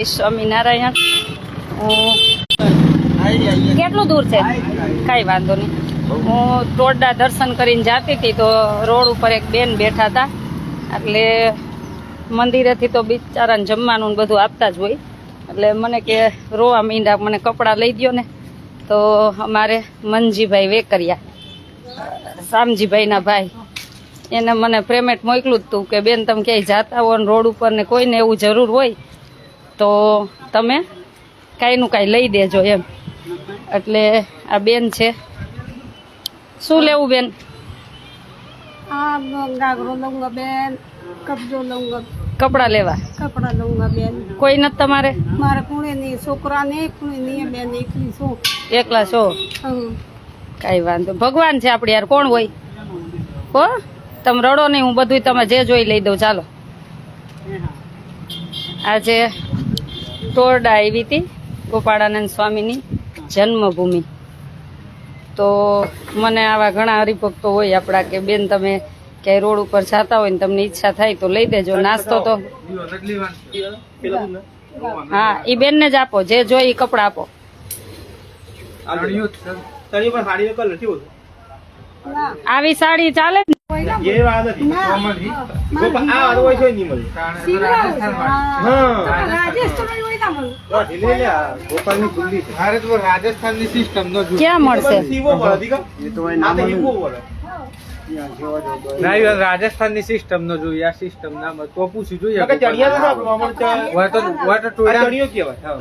સ્વામિનારાયણ કેટલું દૂર છે કાંઈ વાંધો નહીં. હું ટોડા દર્શન કરીને જતી હતી તો રોડ ઉપર એક બેન બેઠા હતા, એટલે મંદિરેથી તો બિચારાને જમવાનું ને બધું આપતા જ હોય, એટલે મને કે રોવા મીંડા, મને કપડાં લઈ દો ને. તો અમારે મનજીભાઈ વેકરિયા, શામજીભાઈના ભાઈ, એને મને પેમેન્ટ મોકલું જ હતું કે બેન તમે ક્યાંય જાતા હો ને રોડ ઉપર ને કોઈને એવું જરૂર હોય તો તમે કાંઈનું કાંઈ લઈ દેજો એમ. એટલે આ બેન છે. શું લેવું બેન? घाघरो लूंगा बेन, कब्जो लूंगा, કપડાં લેવા? कपड़ा लूंगा बेन. કોઈ નથી તમારે? मारे कुणे नहीं, छोकरा नहीं, कुणे नहीं बेन, एकली सो. એકલા છો? કાંઈ વાંધો, ભગવાન છે આપણે યાર, કોણ હોય. હો તમે રડો નહીં, હું બધું તમે જે જોઈ લઈ દઉં. ચાલો, આજે ટોરડા આવી હતી ગોપાળાનંદ સ્વામીની જન્મભૂમિ. તો મને આવા ઘણા હરિભક્તો હોય આપણા કે બેન તમે ક્યાંય રોડ ઉપર જતા હોય ને તમને ઈચ્છા થાય તો લઈ દેજો. નાસ્તો તો હા, એ બેનને જ આપો, જે જોઈ એ કપડા આપો. આવી સાડી ચાલે ને? રાજસ્થાનની સિસ્ટમ નો ક્યાં મળશે? રાજસ્થાનની સિસ્ટમ નો જોઈએ, આ સિસ્ટમ ના તો પૂછ્યું જોઈએ.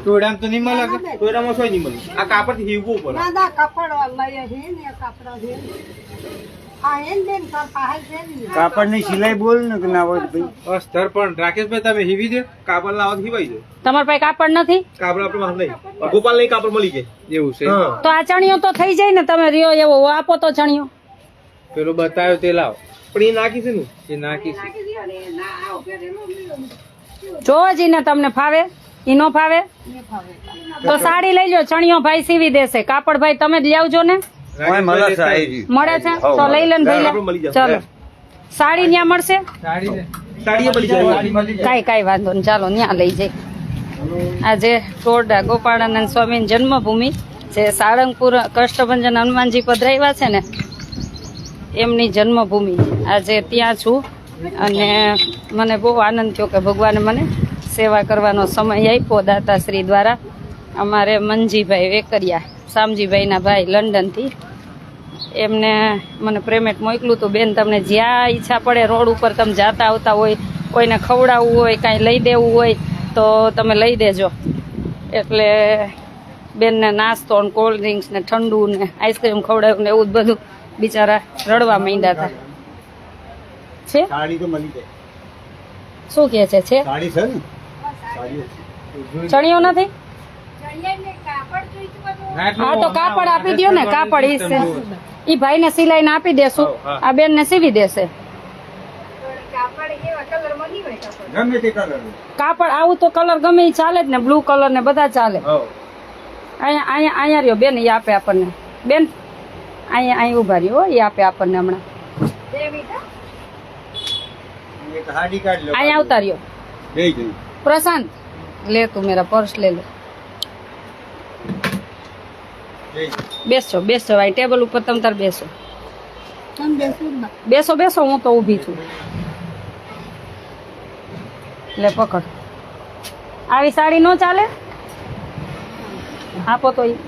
ટોયડામ તો નહીં મળે, ટોયડામાં શું નહીં મળે, આ કાપડ થી હીવવું પડે. दादा कपड़ वाला है ने कपड़ा है. आयन बेन का पहाड़ है ने. કાપડ ની સિલાઈ બોલ ને કે ના હોય ભાઈ. અસ્તર પણ રાકેશભાઈ તમે હીવી દે, કાપડ લાવો હીવાઈ દે. તમારા પાસે કાપડ નથી? કાપડ આપણે પાસે નહીં, ગોપાલ નહીં કાપડ મળી જાય એવું છે. તો આ ચણિયો તો થઈ જાય ને, તમે રહ્યો એવો આપો તો ચણિયો. પેલો બતાવ્યો તે લાવો, પણ એ નાખી છે ને, એ નાખી છે. જોવો જ ને તમને ફાવે, ઈ નો ફાવે તો સાડી લઈ લો, ચણિયો ભાઈ સીવી દેશે. કાપડ ભાઈ તમે જ લાવજો ને. મળે છે આઈ મળે છે તો લઈ લે ને ભાઈ. ચાલો, સાડી ન્યા મળશે, સાડી મળી જાય. કાંઈ વાંધો નહીં, ચાલો ન્યા લઈ જાય. આજે ટોરડા ગોપાળાનંદ સ્વામીની જન્મભૂમિ જે સાળંગપુર કષ્ટભંજન હનુમાનજી પધરાવ્યા છે ને, એમની જન્મભૂમિ આજે ત્યાં છું. અને મને બહુ આનંદ થયો કે ભગવાને મને સેવા કરવાનો સમય આપ્યો દાતાશ્રી દ્વારા. અમારે મનજીભાઈ વેકરિયા, શામજીભાઈના ભાઈ લંડનથી, એમને મને પેમેન્ટ મોકલું હતું. બેન તમને જ્યાં ઈચ્છા પડે રોડ ઉપર તમે જાતા આવતા હોય, કોઈને ખવડાવવું હોય, કાંઈ લઈ દેવું હોય તો તમે લઈ દેજો. એટલે બેનને નાસ્તો ને કોલ્ડ ડ્રિંક્સ ને ઠંડુ ને આઈસ્ક્રીમ ખવડાવ્યું ને એવું જ બધું. બિચારા રડવા માંડ્યા હતા. છે સાડી તો મળી જાય. શું કહે છે? સાડી છે ને, સાડી ચણિયો નથી? હા તો કાપડ આપી દો ને, કાપડ ઈ ભાઈ ને સિલાઈને આપી દેશું, આ બેન ને સીવી દેશે. ગમે તે કલર. કાપડ આવું તો કલર ગમે ઈ ચાલે જ ને, બ્લુ કલર ને બધા ચાલે. અહીંયા રહ્યો બેન, એ આપે આપણને. બેન અહીંયા ઉભા રહ્યો, એ આપે આપણને હમણાં. સાડી કાઢ લો. અહીંયા આવતા રહ્યો. લઈ જઈ. प्रशांत ले तू मेरा पर्स ले लो. બેસો બેસો, ભાઈ ટેબલ ઉપર તમ તાર બેસો. हम बेसूर ना. બેસો બેસો, હું તો ઊભી છું. લે પકડ. આવી સાડી નો ચાલે? આપો તો ઈ.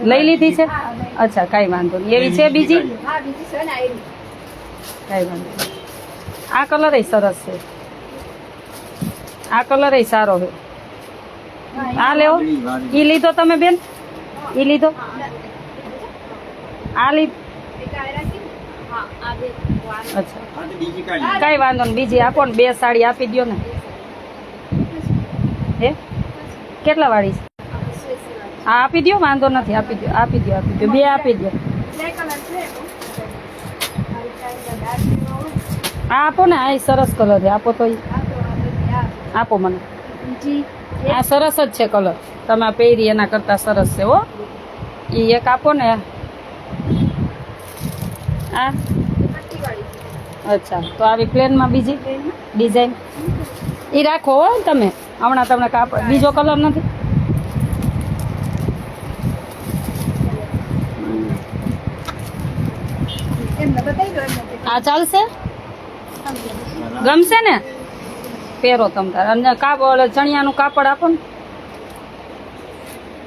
લઈ લીધી છે? અચ્છા, કાંઈ વાંધો નહીં. એવી છે બીજી? કાંઈ વાંધો નહીં. આ કલર એ સરસ છે, આ કલર એ સારો છે. આ લેવો? ઈ લીધો તમે બેન? ઈ લીધો? આ લીધો? અચ્છા, બીજી કાઢ. કાંઈ વાંધો નહીં, બીજી આપો ને. બે સાડી આપી દો ને. હે કેટલા વાળી છે? હા આપી દો, વાંધો નથી, આપી દો આપી દો આપી દો, બે આપી દો. આ આપો ને, આ સરસ કલર છે, આપો તો. આપો મને. આ સરસ જ છે કલર, તમે આ પહેરી એના કરતા સરસ છે હો. એ એક આપો ને. આ અચ્છા, તો આવી પ્લેનમાં બીજી ડિઝાઇન એ રાખો હો તમે. હમણાં તમને કાપડ બીજો કલર નથી એમને બતાવી દો એમને આ ચાલશે ગમશે ને પહેરો તમ તાર અને કાપડ ચણિયાનું કાપડ આપો ને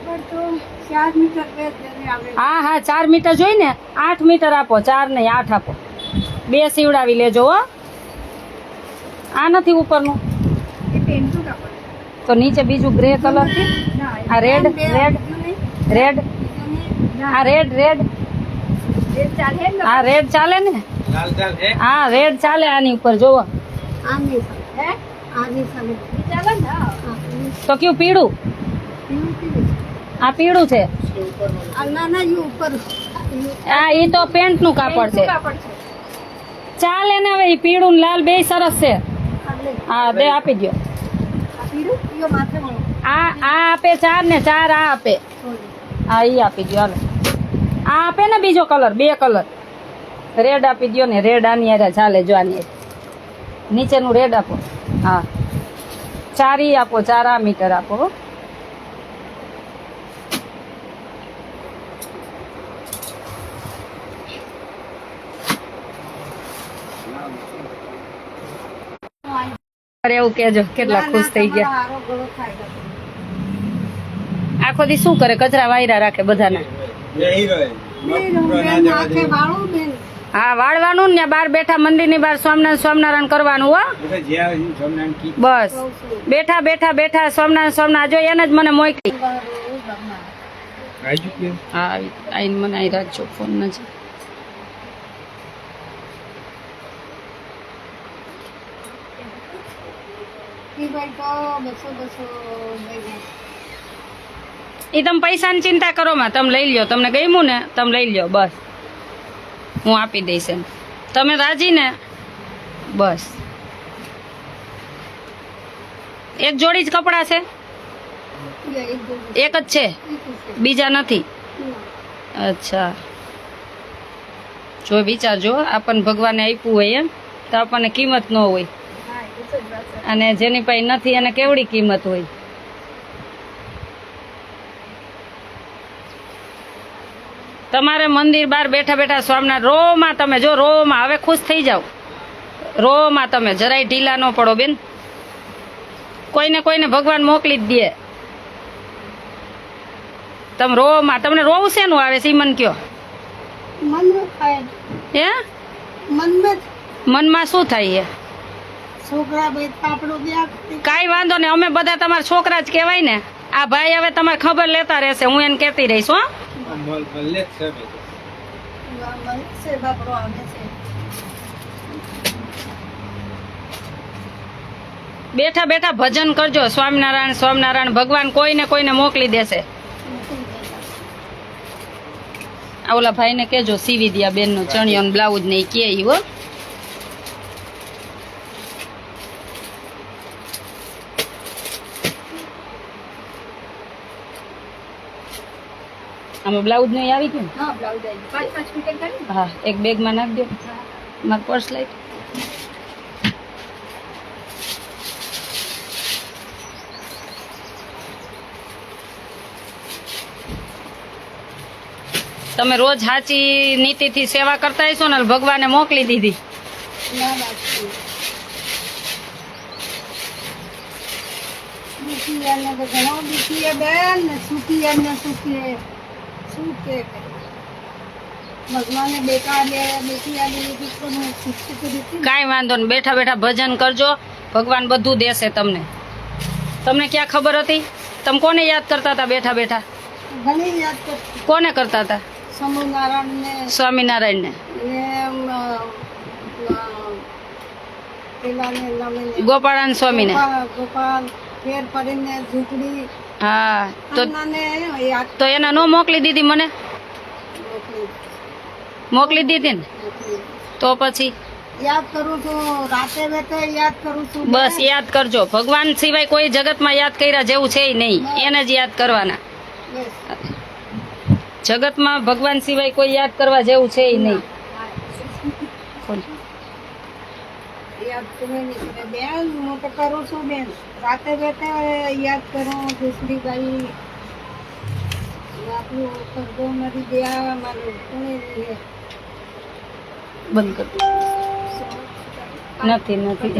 પણ તો 4 મીટર બે જેને આવે હા હા 4 મીટર જોઈ ને 8 મીટર આપો 4 નહીં 8 આપો 2 સીવડાવી લેજો હો આ નથી ઉપરનું એ પેન્ટનું કાપડ તો નીચે બીજું ગ્રે કલર થી ના આ રેડ રેડ રેડ આ રેડ રેડ એ ચાલે ને આ રેડ ચાલે ને ચાલ ચાલ હે હા રેડ ચાલે આની ઉપર જોવો આની હે આની સામે ચાલે ને હા તો કયું પીળું આ પીળું છે આ નાના યુ ઉપર આ ઈ તો પેન્ટ નું કાપડ છે કાપડ છે ચાલે ને હવે ઈ પીળું ને લાલ બે સરસ છે હા દે આપી દો આ પીરું યો માથે મળો આ આપે 4 ને 4 આ આપે હા ઈ આપી દો હાલો આ આપે ને બીજો કલર 2 કલર રેડ આપી દો ને રેડ આની હારે ચાલે જો આની હારે. નીચેનું રેડ આપો હા 4 ઈ આપો 4 આ મીટર આપો હો. અરે એવું કેજો કેટલા ખુશ થઈ ગયા હારો ગળો થાય આખો દી શું કરે કચરા વાયરા રાખે બધાના બેહી રહે. બેન માથે વાળું બેન હા વાળવાનું ને બહાર બેઠા મંદિરની બહાર સ્વામિનારાયણ કરવાનું હો બધા જ્યાં સોમનાથ કી બસ બેઠા બેઠા બેઠા સોમનાથ જો એને જ મને મોકલી આજુ કે હા આઈને મને આવી રાખજો ફોન નથી ઈ ભાઈ તો 200 લઈ એ તમે પૈસાની ચિંતા કરો માં તમે લઈ લ્યો તમને ગમ્યું ને તમે લઈ લ્યો બસ હું આપી દઈશ એમ તમે રાજી ને બસ એક જોડી જ કપડાં છે એક જ છે બીજા નથી અચ્છા જો વિચારજો આપણને ભગવાને આપ્યું હોય એમ તો આપણને કિંમત ન હોય અને જેની પાસે નથી એને કેવડી કિંમત હોય તમારે મંદિર બહાર બેઠા બેઠા સ્વામિનારાયણ રોમાં તમે જો રોમાં હવે ખુશ થઈ જાઓ રોમાં તમે જરાય ઢીલા ન પડો બેન કોઈને કોઈને ભગવાન મોકલી જ દે તમે રોમાં તમને રોવું શેનું આવે છે ઈ મન કયો મન में થાય હે મન में મનમાં શું થાય છે છોકરા ભાઈ આપણો બ્યાગ કાંઈ વાંધો નહીં અમે બધા તમારા છોકરા જ કહેવાય ને આ ભાઈ હવે તમારે ખબર લેતા રહેશે હું એને કહેતી રહીશ હો ભલે જ છે છે બાપરો આવે છે બેઠા બેઠા ભજન કરજો સ્વામિનારાયણ સ્વામિનારાયણ ભગવાન કોઈને કોઈને મોકલી દેશે આ ઓલા ભાઈને કેજો સીવી દિયા બેન નું ચણિયો બ્લાઉઝ ને કે ઈ હો આમાં બ્લાઉઝ નહીં આવી ગયું હા બ્લાઉઝ આવી 5 મીટર કરી હા એક બેગમાં નાખ દો માર પર્સ લઈ તમે રોજ સાચી નીતિથી સેવા કરતા હશો ને ભગવાને મોકલી દીધી ના બાકી દુખિયાને તો ઘણો દુખીએ બેન ને સુખિયાને સુખીએ શું કે ભગવાને બેટા લે બેટિયા લે કોનું શિક્ષિત રીતે કાંઈ વાંધો નહીં બેઠા બેઠા ભજન કરજો ભગવાન બધું દેશે તમને તમને ક્યાં ખબર હતી તમે કોને યાદ કરતા હતા બેઠા બેઠા ઘણી યાદ કરતી કોને કરતા હતા સમુનારાયણને સ્વામિનારાયણને ને પેલાને નામે ગોપાળાન સ્વામીને ગોપાલ ફેર પડીને ઝૂંપડી હા તો નાને યાદ તો એને નો મોકલી દીધી મને મોકલી મોકલી દીધી ને તો પછી યાદ કરું છું રાતે બેઠે યાદ કરું છું બસ યાદ કરજો ભગવાન સિવાય કોઈ જગતમાં યાદ કર્યા જેવું છે ય નહીં એને જ યાદ કરવાના બસ. જગતમાં ભગવાન સિવાય કોઈ યાદ કરવા જેવું છે ય નહીં યાદ તમે નહીં કરે બેન હું તો કરું છું બેન रात बैठे याद करो दूसरी बाई આપણું કરજો મારી દયા મારું કોણે નહીં હે બંધ કર નથી નથી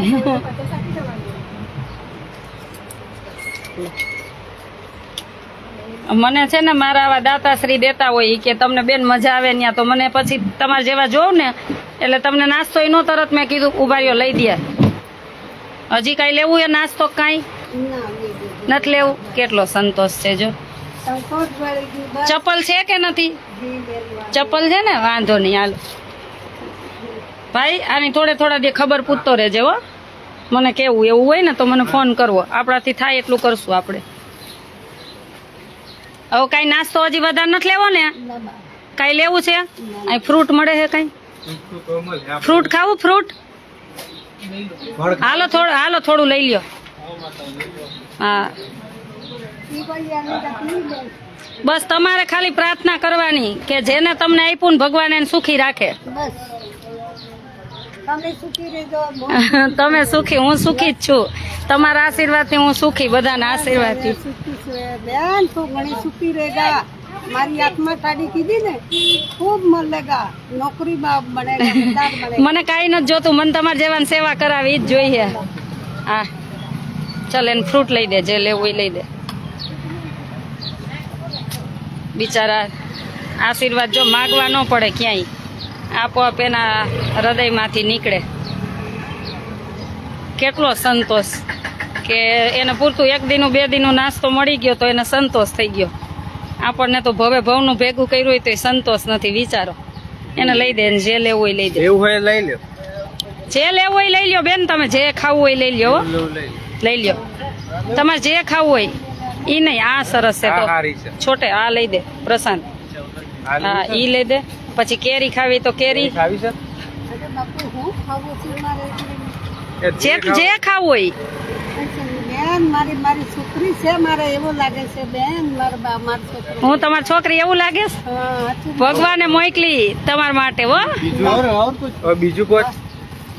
મને છે ને મારા આવા દાતાશ્રી દેતા હોય ઈ કે તમને બેન મજા આવે ત્યાં તો મને પછી તમારા જેવા જોઉં ને એટલે તમને નાસ્તો ય નો તરત મેં કીધું ઉભા રહ્યો લઈ દે હજી કાંઈ લેવું એ નાસ્તો કાંઈ ના નથી લેવું કેટલો સંતોષ છે જો સંતોષ વાળી કી બસ ચપ્પલ છે કે નથી જી લેવા ચપ્પલ છે ને વાંધો નહીં હાલો ભાઈ આની થોડા દે ખબર પૂછતો રહેજે હો મને કેવું એવું હોય ને તો મને ફોન કરવો આપણાથી થાય એટલું કરશું આપણે હવે કાંઈ નાસ્તો હજી વધારે નથી લેવો ને ના બા કાંઈ લેવું છે અહીં ફ્રૂટ મળે છે કાંઈ ફ્રૂટ ખાવું ફ્રૂટ હાલો થોડું લઈ લ્યો હા ઈ કોઈ આની તકલીફ લે બસ તમારે ખાલી પ્રાર્થના કરવાની કે જેને તમને આપ્યું ને ભગવાન એને સુખી રાખે બસ તમે સુખી રહેજો તમે સુખી હું સુખી જ છું તમારા આશીર્વાદથી હું સુખી બધાના આશીર્વાદથી સુખી છે બેન તો ઘણી સુખી રહેગા મારી આત્મા તાડી કીધી ને ખૂબ મળેગા નોકરીમાં બનેગા મતદાર બનેગા મને કાંઈ નથી જોતું મને તમારા જેવાની સેવા કરાવી જ જોઈએ હા ચાલ એને ફ્રૂટ લઈ દે જે લેવું એ લઈ દે બિચારા આશીર્વાદ જો માગવા ન પડે ક્યાંય આપોઆપ એના હૃદયમાંથી નીકળે કેટલો સંતોષ કે એને પૂરતું એક દીનું બે દીનું નાસ્તો મળી ગયો તો એને સંતોષ થઈ ગયો આપણને તો ભવે ભવનું ભેગું કર્યું હોય તો એ સંતોષ નથી વિચારો એને લઈ દે ને જે લેવું હોય લઈ દે એવું હોય લઈ લ્યો જે લેવું હોય લઈ લ્યો બેન તમે જે ખાવું હોય લઈ લ્યો હો. લઈ લ્યો તમારે જે ખાવું હોય ઈ નહીં આ સરસ છે તો સારી છે છોટે આ લઈ દે પ્રશાંત હા ઈ લઈ દે પછી કેરી ખાવી તો કેરી ખાવી છે અરે બાપુ હું ખાવું છું મારે જે ખાવું હોય બેન મારી છોકરી છે મારે એવું લાગે છે બેન મારા છોકરી હું તમારી છોકરી એવું લાગે છે? હા સાચું. ભગવાને મોકલી તમારા માટે હો હવે બીજું કોઈ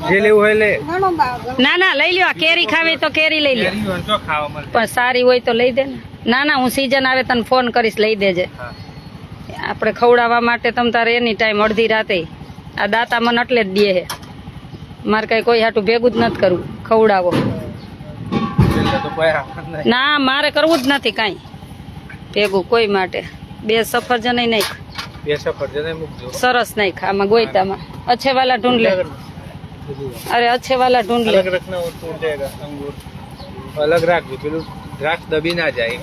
જે લેવું હોય લે ઘણો બા ના લઈ લ્યો આ કેરી ખાવી તો કેરી લઈ લ્યો કેરી હોય તો ખાવા મળે પણ સારી હોય તો લઈ દે ને ના હું સીઝન આવે તને ફોન કરીશ લઈ દેજે હા. આપણે ખવડાવવા માટે તમ તારે એની ટાઈમ અડધી રાતે આ દાતા મને એટલે જ દે હે મારે કઈ કોઈ હાટું ભેગું જ નથી કરવું ખવડાવો એટલે તો કોઈ આવવાનું નહીં. ના મારે કરવું જ નથી કાંઈ ભેગું કોઈ માટે બે સફરજન નાખ બે સફરજન મૂકજો સરસ નાખ આમાં ગોઈતામાં અચ્છે વાલા ઢૂંઢ લે અરે અચ્છે વાલા ઢૂંઢ લે અલગ રખના ટूट जाएगा अंगूर अलग રાખજો પેલું દ્રાક્ષ દબી ના જાય